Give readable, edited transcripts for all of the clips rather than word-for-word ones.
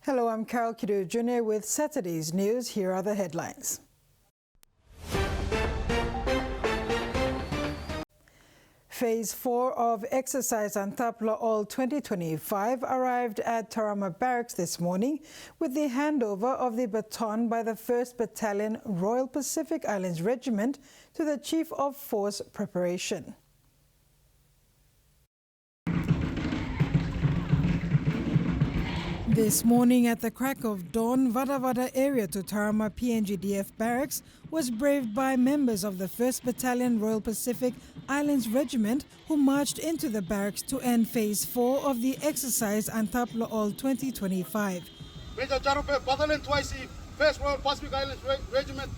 Hello, I'm Carol Kidu Jr. with Saturday's news. Here are the headlines. Phase 4 of Exercise Antapla All 2025 arrived at Tarama Barracks this morning with the handover of the baton by the 1st Battalion Royal Pacific Islands Regiment to the Chief of Force Preparation. This morning at the crack of dawn, Vada Vada area to Tarama PNGDF Barracks was braved by members of the 1st Battalion Royal Pacific Islands Regiment who marched into the barracks to end Phase 4 of the Exercise Antapla All 2025. Major Charupe, Battalion 2IC, 1st Royal Pacific Islands Regiment,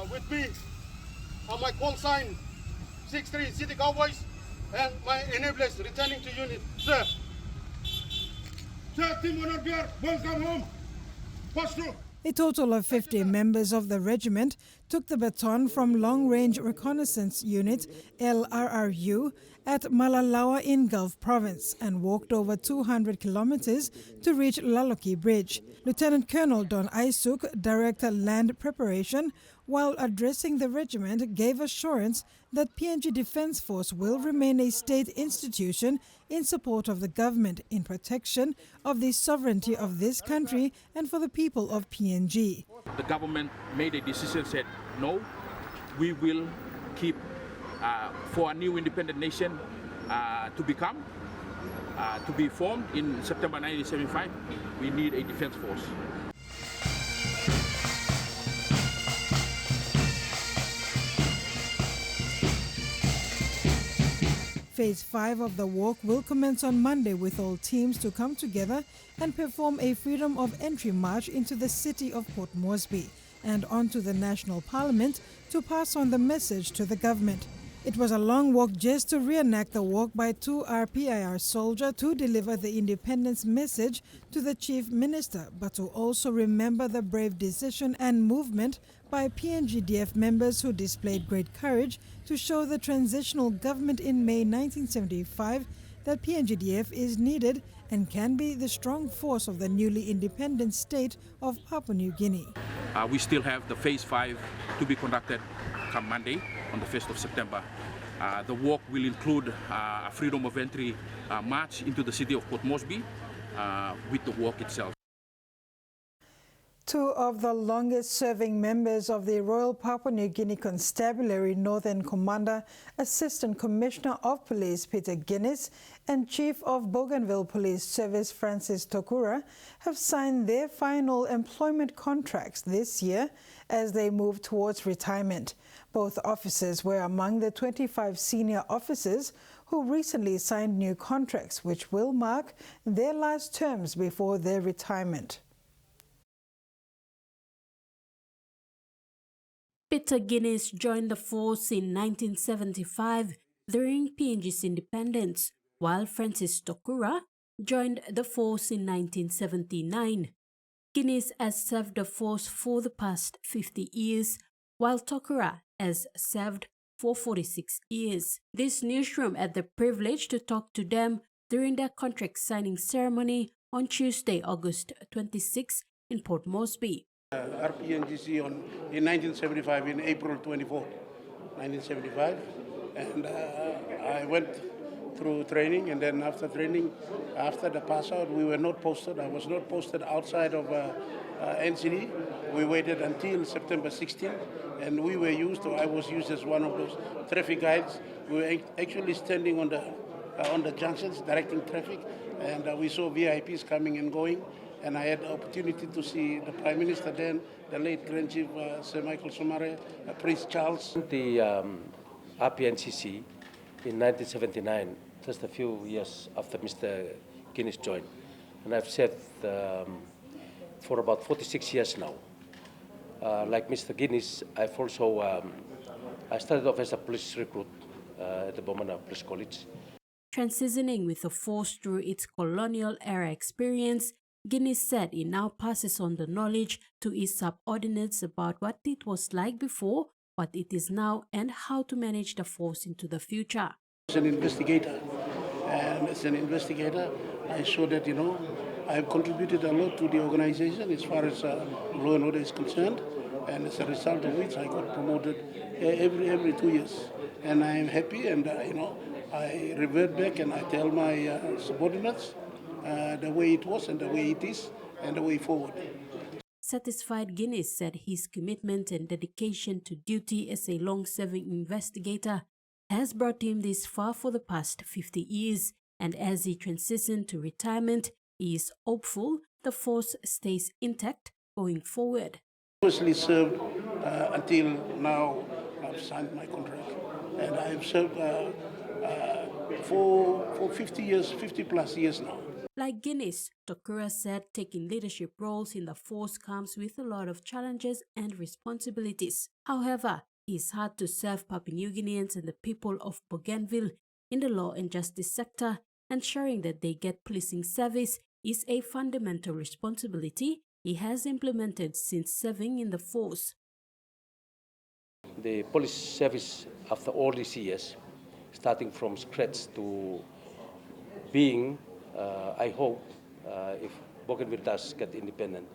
with me on my call sign 6-3 City Cowboys and my enablers returning to unit. Sir. Welcome home. A total of 50 members of the regiment took the baton from Long Range Reconnaissance Unit LRRU at Malalawa in Gulf Province and walked over 200 kilometers to reach Laloki Bridge. Lieutenant Colonel Don Aisuk, Director Land Preparation, while addressing the regiment, gave assurance that PNG Defence Force will remain a state institution in support of the government in protection of the sovereignty of this country and for the people of PNG. The government made a decision, said, no, we will keep, for a new independent nation to be formed in September 1975, we need a defense force. Phase 5 of the walk will commence on Monday with all teams to come together and perform a freedom of entry march into the city of Port Moresby and onto the National Parliament to pass on the message to the government. It was a long walk just to reenact the walk by 2 RPIR soldiers to deliver the independence message to the Chief Minister, but to also remember the brave decision and movement by PNGDF members who displayed great courage to show the transitional government in May 1975 that PNGDF is needed and can be the strong force of the newly independent state of Papua New Guinea. We still have the Phase 5 to be conducted come Monday on the 1st of September. The walk will include a freedom of entry march into the city of Port Moresby with the walk itself. 2 of the longest-serving members of the Royal Papua New Guinea Constabulary Northern Commander, Assistant Commissioner of Police Peter Guinness and Chief of Bougainville Police Service Francis Tokura have signed their final employment contracts this year as they move towards retirement. Both officers were among the 25 senior officers who recently signed new contracts, which will mark their last terms before their retirement. Peter Guinness joined the force in 1975 during PNG's independence, while Francis Tokura joined the force in 1979. Guinness has served the force for the past 50 years, while Tokura has served for 46 years. This newsroom had the privilege to talk to them during their contract signing ceremony on Tuesday, August 26 in Port Moresby. RPNGC in 1975, in April 24, 1975, and I went through training, and then after training, after the pass out, we were not posted. I was not posted outside of NCD. We waited until September 16, and I was used as one of those traffic guides. We were actually standing on the junctions, directing traffic, and we saw VIPs coming and going. And I had the opportunity to see the Prime Minister then, the late Grand Chief Sir Michael Somare, Prince Charles. The RPNCC in 1979, just a few years after Mr. Guinness joined. And I've served for about 46 years now. Like Mr. Guinness, I've also, I started off as a police recruit at the Bomana Police College. Transitioning with the force through its colonial era experience, Guinness said he now passes on the knowledge to his subordinates about what it was like before, what it is now, and how to manage the force into the future. As an investigator, I saw that, I've contributed a lot to the organization as far as law and order is concerned, and as a result of which I got promoted every 2 years. And I am happy, and I revert back and I tell my subordinates the way it was and the way it is and the way forward. Satisfied Guinness said his commitment and dedication to duty as a long-serving investigator has brought him this far for the past 50 years, and as he transitions to retirement, he is hopeful the force stays intact going forward. Mostly served until now. I've signed my contract, and I've served for 50 years, 50 plus years now. Like Guinness, Tokura said taking leadership roles in the force comes with a lot of challenges and responsibilities. However, it's hard to serve Papua New Guineans and the people of Bougainville in the law and justice sector. Ensuring that they get policing service is a fundamental responsibility he has implemented since serving in the force. The police service, after all these years, starting from scratch to being, I hope, if Bougainville does get independent,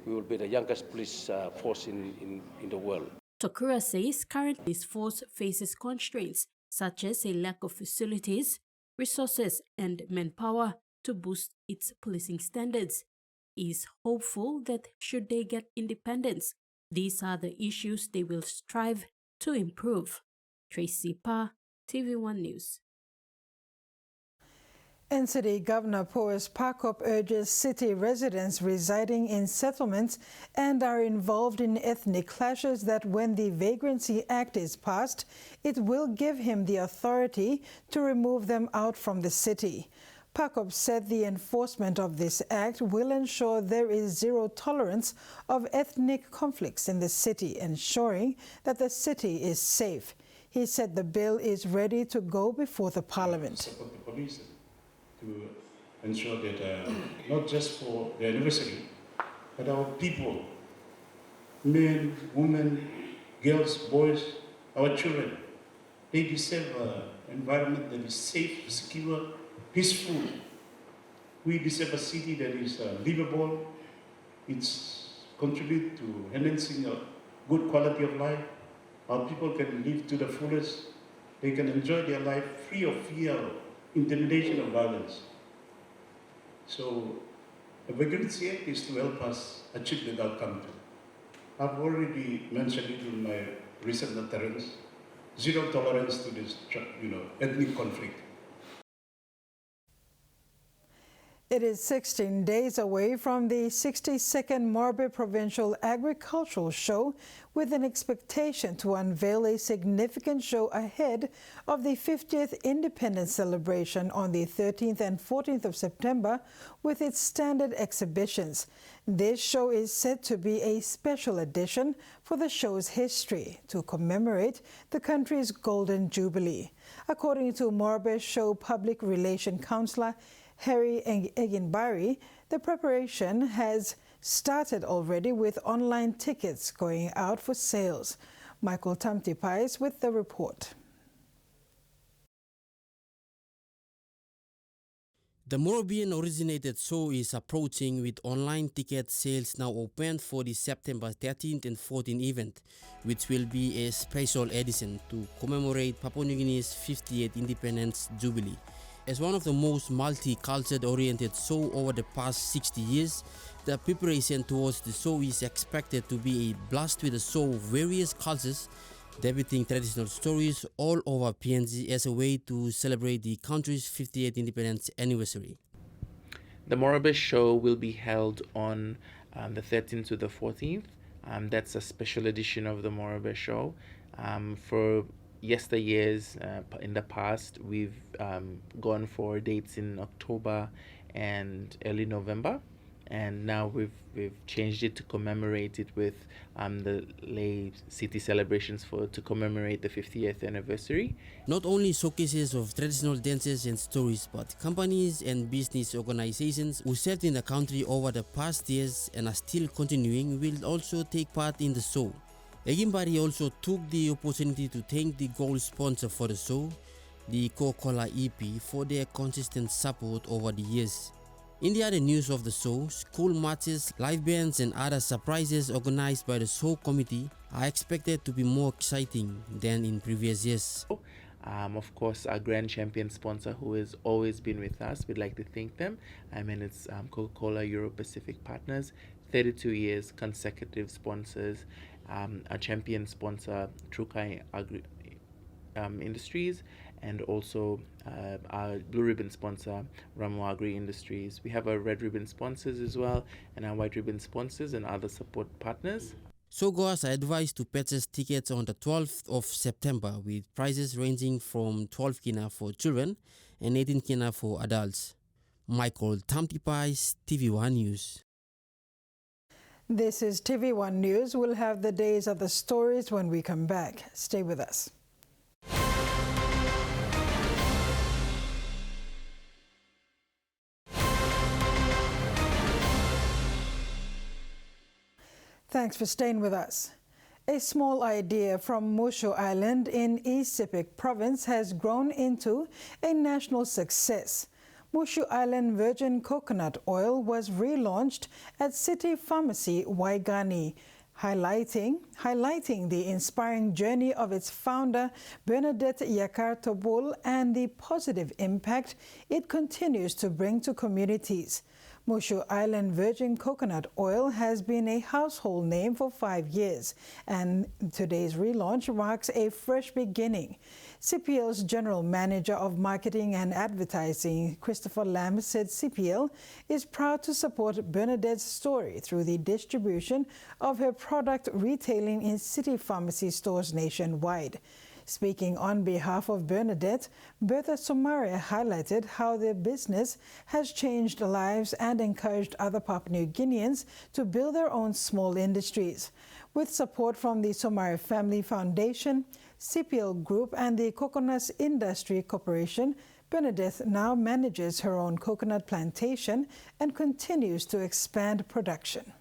we will be the youngest police force in the world. Tokura says currently his force faces constraints such as a lack of facilities, resources and manpower to boost its policing standards. He is hopeful that should they get independence, these are the issues they will strive to improve. Tracy Pa, TVWAN News. NCD Governor Powes Pakop urges city residents residing in settlements and are involved in ethnic clashes that when the Vagrancy Act is passed, it will give him the authority to remove them out from the city. Pakop said the enforcement of this act will ensure there is zero tolerance of ethnic conflicts in the city, ensuring that the city is safe. He said the bill is ready to go before the parliament. To ensure that not just for the anniversary, but our people, men, women, girls, boys, our children, they deserve an environment that is safe, secure, peaceful. We deserve a city that is livable. It's contribute to enhancing a good quality of life. Our people can live to the fullest. They can enjoy their life free of fear, intimidation or violence. So the Vagrancy Act is to help us achieve that outcome too. I've already mentioned it in my recent utterance, zero tolerance to this, ethnic conflict. It is 16 days away from the 62nd Morobe Provincial Agricultural Show, with an expectation to unveil a significant show ahead of the 50th Independence celebration on the 13th and 14th of September with its standard exhibitions. This show is said to be a special edition for the show's history to commemorate the country's Golden Jubilee. According to Morobe Show Public Relations Councillor Harry Eginbari, the preparation has started already with online tickets going out for sales. Michael Tamtipais with the report. The Morobean-originated show is approaching, with online ticket sales now open for the September 13th and 14th event, which will be a special edition to commemorate Papua New Guinea's 58th Independence Jubilee. As one of the most multi-culture-oriented shows over the past 60 years, the preparation towards the show is expected to be a blast with a show of various cultures, debuting traditional stories all over PNG as a way to celebrate the country's 58th independence anniversary. The Morobe show will be held on the 13th to the 14th. That's a special edition of the Morobe show. For yesteryears, in the past, we've gone for dates in October and early November, and now we've changed it to commemorate it with the lay city celebrations to commemorate the 50th anniversary. Not only showcases of traditional dances and stories, but companies and business organizations who served in the country over the past years and are still continuing will also take part in the show. Egimbari also took the opportunity to thank the gold sponsor for the show, the Coca-Cola EP, for their consistent support over the years. In the other news of the show, school marches, live bands and other surprises organized by the show committee are expected to be more exciting than in previous years. Of course, our grand champion sponsor who has always been with us, we'd like to thank them. And it's Coca-Cola Europe Pacific Partners, 32 years consecutive sponsors. Our champion sponsor, Trukai Industries, and also our blue ribbon sponsor, Ramo Agri Industries. We have our red ribbon sponsors as well, and our white ribbon sponsors and other support partners. Showgoers are advised to purchase tickets on the 12th of September with prices ranging from 12 kina for children and 18 kina for adults. Michael Tamtipais, TV1 News. This is TV1 News. We'll have the days of the stories when we come back. Stay with us. Thanks for staying with us. A small idea from Mushu Island in East Sepik Province has grown into a national success. Mushu Island virgin coconut oil was relaunched at City Pharmacy Waigani, highlighting the inspiring journey of its founder Bernadette Yakartobul and the positive impact it continues to bring to communities. Mushu Island virgin coconut oil has been a household name for 5 years, and today's relaunch marks a fresh beginning. CPL's General Manager of Marketing and Advertising, Christopher Lamb, said CPL is proud to support Bernadette's story through the distribution of her product retailing in City Pharmacy stores nationwide. Speaking on behalf of Bernadette, Bertha Somare highlighted how their business has changed lives and encouraged other Papua New Guineans to build their own small industries. With support from the Somare Family Foundation, CPL Group and the Coconuts Industry Corporation, Bernadette now manages her own coconut plantation and continues to expand production.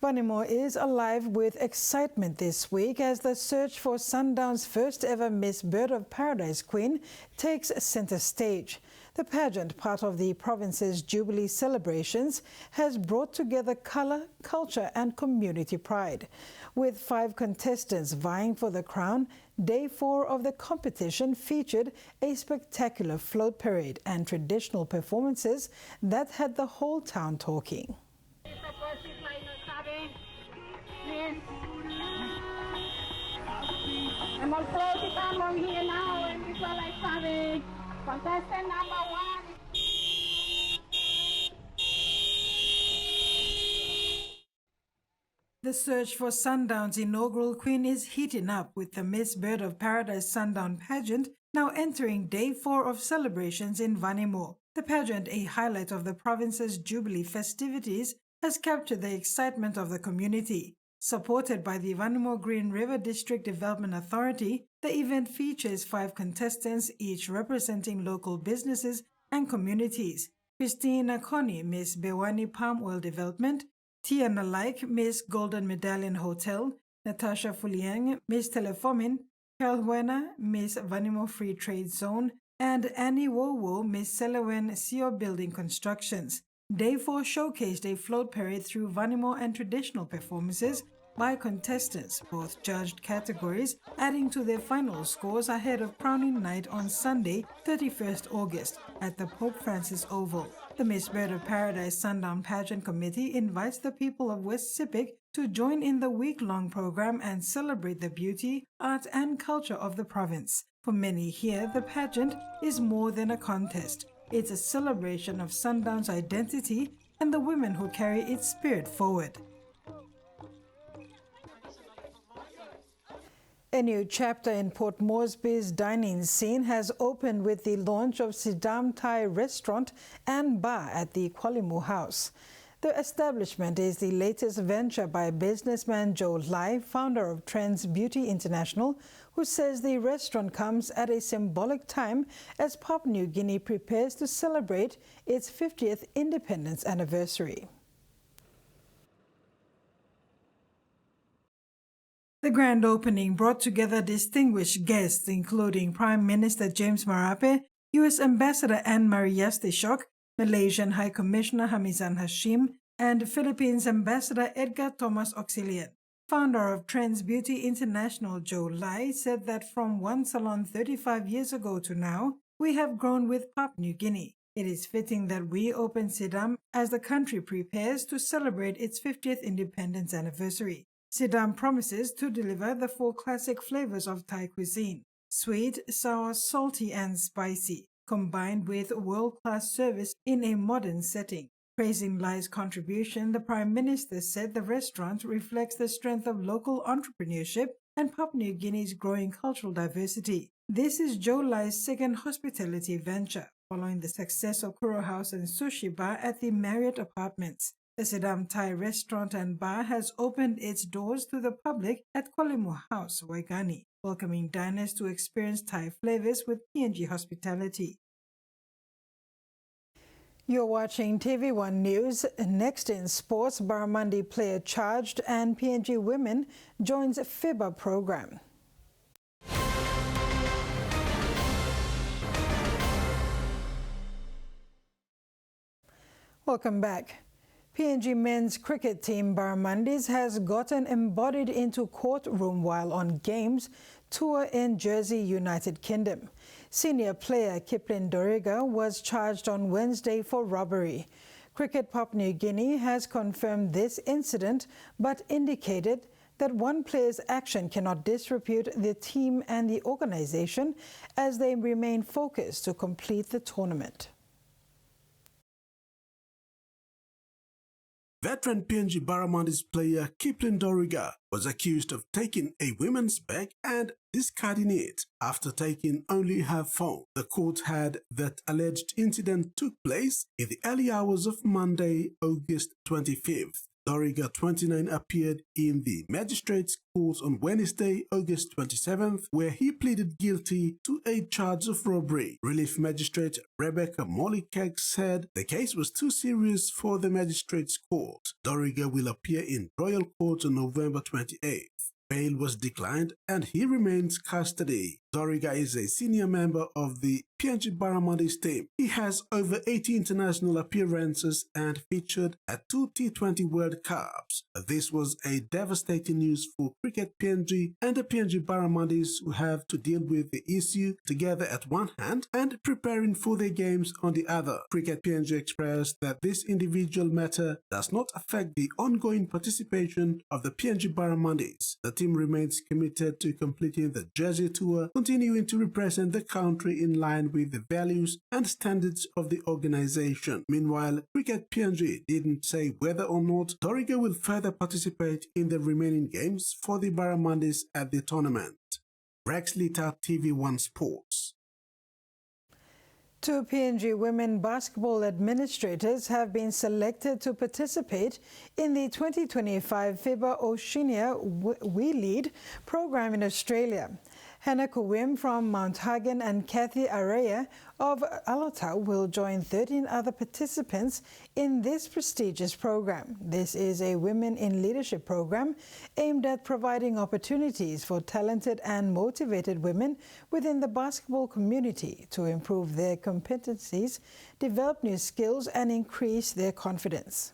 Vanimo is alive with excitement this week as the search for Sundown's first ever Miss Bird of Paradise Queen takes center stage. The pageant, part of the province's Jubilee celebrations, has brought together color, culture and community pride. With 5 contestants vying for the crown, Day 4 of the competition featured a spectacular float parade and traditional performances that had the whole town talking. I'm all close to come on here now and visualize contestant number 1. The search for Sundown's inaugural queen is heating up, with the Miss Bird of Paradise Sundown pageant now entering Day 4 of celebrations in Vanimo. The pageant, a highlight of the province's Jubilee festivities, has captured the excitement of the community. Supported by the Vanimo Green River District Development Authority, the event features 5 contestants, each representing local businesses and communities. Christina Connie, Miss Bewani Palm Oil Development; Tiana Like, Miss Golden Medallion Hotel; Natasha Fuliang, Miss Telefomin; Pearl Huena, Miss Vanimo Free Trade Zone; and Annie Wowo, Miss Selawen Seo Building Constructions. Day 4 showcased a float parade through Vanimo and traditional performances by contestants, both judged categories, adding to their final scores ahead of crowning night on Sunday, 31st August, at the Pope Francis Oval. The Miss Bird of Paradise Sundown Pageant Committee invites the people of West Sepik to join in the week-long program and celebrate the beauty, art and culture of the province. For many here, the pageant is more than a contest. It's a celebration of Sundown's identity and the women who carry its spirit forward. A new chapter in Port Moresby's dining scene has opened with the launch of Sidam Thai restaurant and bar at the Kwalimu House. The establishment is the latest venture by businessman Joe Lai, founder of Trends Beauty International, who says the restaurant comes at a symbolic time as Papua New Guinea prepares to celebrate its 50th independence anniversary. The grand opening brought together distinguished guests, including Prime Minister James Morobe, U.S. Ambassador Anne-Marie Yastishok, Malaysian High Commissioner Hamizan Hashim, and Philippines Ambassador Edgar Thomas Auxilian. Founder of Trends Beauty International, Joe Lai, said that from one salon 35 years ago to now, we have grown with Papua New Guinea. It is fitting that we open Sidam as the country prepares to celebrate its 50th independence anniversary. Sidam promises to deliver the 4 classic flavors of Thai cuisine: sweet, sour, salty, and spicy, combined with world-class service in a modern setting. Praising Lai's contribution, the Prime Minister said the restaurant reflects the strength of local entrepreneurship and Papua New Guinea's growing cultural diversity. This is Joe Lai's second hospitality venture, following the success of Kuro House and Sushi Bar at the Marriott Apartments. The Sidam Thai restaurant and bar has opened its doors to the public at Kwalimu House, Waigani, welcoming diners to experience Thai flavors with PNG hospitality. You're watching TVWAN News. Next in sports, Barramundi player charged and PNG women joins FIBA program. Welcome back. PNG men's cricket team Barramundis has gotten embodied into courtroom while on games tour in Jersey, United Kingdom. Senior player Kipling Doriga was charged on Wednesday for robbery. Cricket Papua New Guinea has confirmed this incident but indicated that one player's action cannot disrepute the team and the organization as they remain focused to complete the tournament. Veteran PNG Barramundis player Kipling Doriga was accused of taking a woman's bag and discarding it after taking only her phone. The court had that alleged incident took place in the early hours of Monday, August 25th. Doriga, 29, appeared in the magistrate's court on Wednesday, August 27th, where he pleaded guilty to a charge of robbery. Relief Magistrate Rebecca Molikek said the case was too serious for the magistrate's court. Doriga will appear in Royal Court on November 28th. Bail was declined and he remains custody. Doriga is a senior member of the PNG Barramundis team. He has over 80 international appearances and featured at 2 T20 World Cups. This was a devastating news for Cricket PNG and the PNG Barramundis, who have to deal with the issue together at one hand and preparing for their games on the other. Cricket PNG expressed that this individual matter does not affect the ongoing participation of the PNG Barramundis. The team remains committed to completing the Jersey tour, continuing to represent the country in line with the values and standards of the organization. Meanwhile, Cricket PNG didn't say whether or not Doriga will further participate in the remaining games for the Barramundis at the tournament. Rex Lita, TV1 Sports. 2 PNG women basketball administrators have been selected to participate in the 2025 FIBA Oceania We Lead program in Australia. Hannah Kuwim from Mount Hagen and Kathy Araya of Alota will join 13 other participants in this prestigious program. This is a Women in Leadership program aimed at providing opportunities for talented and motivated women within the basketball community to improve their competencies, develop new skills, and increase their confidence.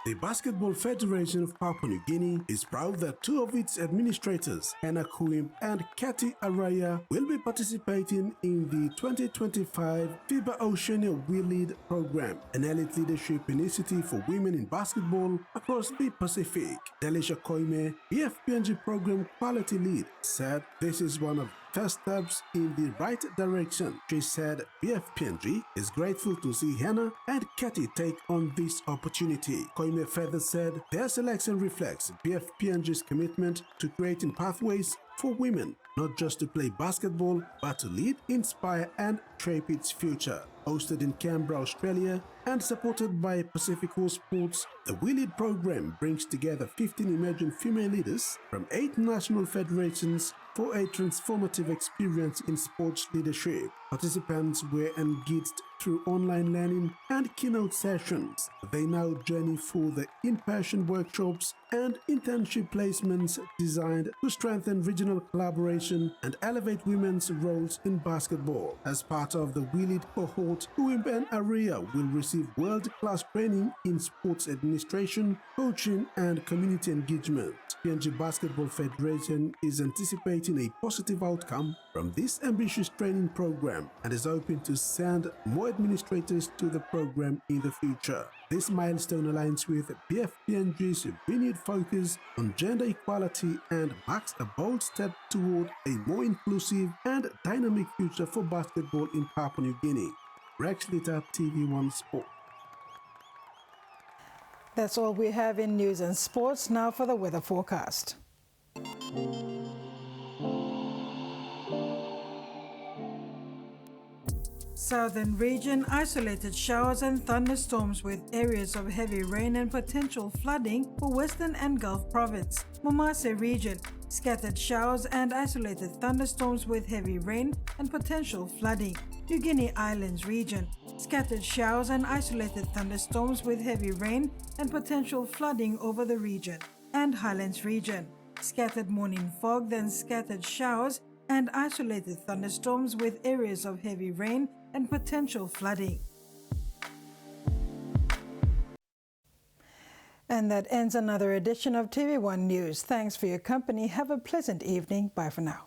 The Basketball Federation of Papua New Guinea is proud that 2 of its administrators, Hannah Kuim and Kathy Araya, will be participating in the 2025 FIBA Oceania We Lead program, an elite leadership initiative for women in basketball across the Pacific. Delisha Koime, BFPNG program quality lead, said this is one of first steps in the right direction. She said BFPNG is grateful to see Hannah and Kathy take on this opportunity. Koime further said their selection reflects BFPNG's commitment to creating pathways for women, not just to play basketball, but to lead, inspire, and shape its future. Hosted in Canberra, Australia, and supported by Pacific Coast Sports, the We Lead program brings together 15 emerging female leaders from 8 national federations for a transformative experience in sports leadership. Participants were engaged through online learning and keynote sessions. They now journey for the in-person workshops and internship placements designed to strengthen regional regional collaboration and elevate women's roles in basketball. As part of the WILID cohort, women area will receive world-class training in sports administration, coaching, and community engagement. PNG Basketball Federation is anticipating a positive outcome from this ambitious training program and is hoping to send more administrators to the program in the future. This milestone aligns with BFPNG's renewed focus on gender equality and marks a bold step toward a more inclusive and dynamic future for basketball in Papua New Guinea. Rex Litter, TV1 Sport. That's all we have in news and sports. Now for the weather forecast. Southern region, isolated showers and thunderstorms with areas of heavy rain and potential flooding for Western and Gulf Province. Momase region, scattered showers and isolated thunderstorms with heavy rain and potential flooding. New Guinea Islands region, scattered showers and isolated thunderstorms with heavy rain and potential flooding over the region. And Highlands region, scattered morning fog, then scattered showers and isolated thunderstorms with areas of heavy rain and potential flooding. And that ends another edition of TV1 News. Thanks for your company. Have a pleasant evening. Bye for now.